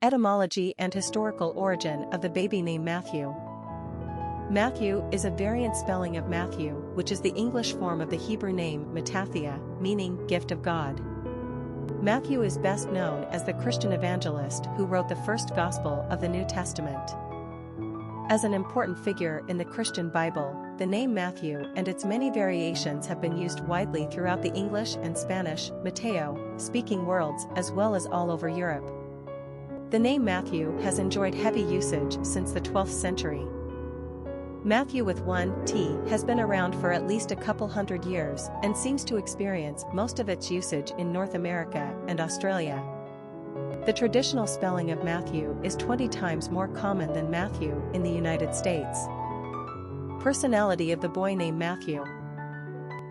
Etymology and historical origin of the baby name Mathew. Mathew is a variant spelling of Matthew, which is the English form of the Hebrew name Mattathia, meaning gift of God. Mathew is best known as the Christian evangelist who wrote the first gospel of the New Testament. As an important figure in the Christian Bible, the name Mathew and its many variations have been used widely throughout the English and Spanish, Mateo-speaking worlds as well as all over Europe. The name Mathew has enjoyed heavy usage since the 12th century. Mathew with one T has been around for at least a couple hundred years and seems to experience most of its usage in North America and Australia. The traditional spelling of Mathew is 20 times more common than Matthew in the United States. Personality of the boy named Mathew.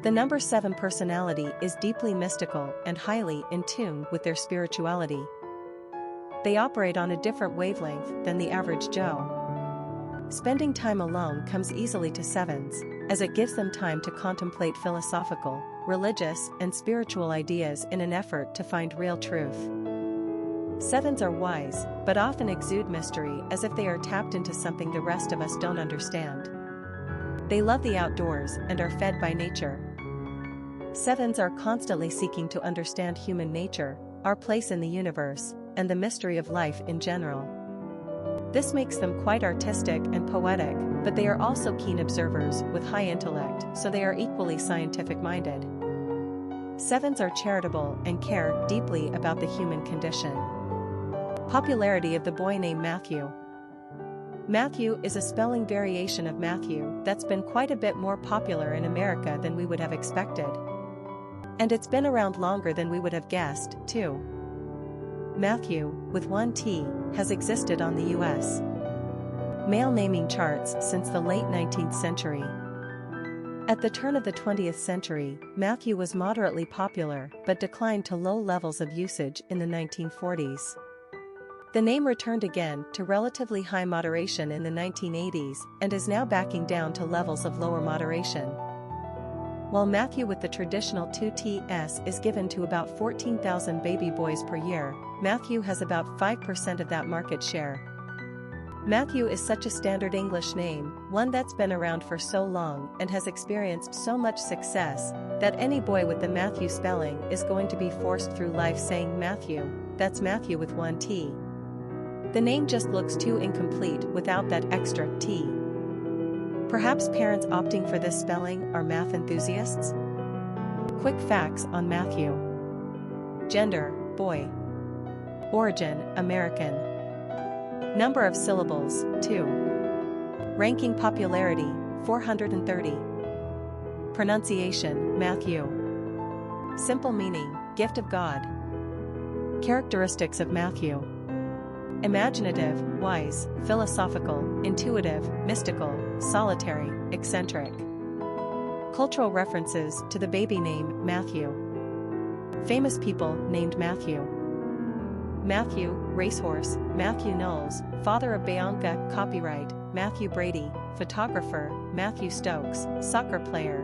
The number 7 personality is deeply mystical and highly in tune with their spirituality. They operate on a different wavelength than the average Joe. Spending time alone comes easily to 7s, as it gives them time to contemplate philosophical, religious, and spiritual ideas in an effort to find real truth. 7s are wise, but often exude mystery as if they are tapped into something the rest of us don't understand. They love the outdoors and are fed by nature. 7s are constantly seeking to understand human nature, our place in the universe, and the mystery of life in general. This makes them quite artistic and poetic, but they are also keen observers with high intellect, so they are equally scientific-minded. 7s are charitable and care deeply about the human condition. Popularity of the boy named Mathew. Mathew is a spelling variation of Matthew that's been quite a bit more popular in America than we would have expected. And it's been around longer than we would have guessed, too. Mathew, with one T, has existed on the U.S. male naming charts since the late 19th century. At the turn of the 20th century, Mathew was moderately popular but declined to low levels of usage in the 1940s. The name returned again to relatively high moderation in the 1980s and is now backing down to levels of lower moderation. While Mathew with the traditional 2Ts is given to about 14,000 baby boys per year, Mathew has about 5% of that market share. Mathew is such a standard English name, one that's been around for so long and has experienced so much success, that any boy with the Mathew spelling is going to be forced through life saying Mathew, that's Mathew with one T. The name just looks too incomplete without that extra T. Perhaps parents opting for this spelling are math enthusiasts? Quick facts on Mathew. Gender, boy. Origin, American. Number of syllables, 2. Ranking popularity, 430. Pronunciation, Mathew. Simple meaning, gift of God. Characteristics of Mathew. Imaginative, wise, philosophical, intuitive, mystical, solitary, eccentric. Cultural references to the baby name Mathew. Famous people named Mathew. Mathew, racehorse, Matthew Knowles, father of Bianca, copyright, Mathew Brady, photographer, Matthew Stokes, soccer player,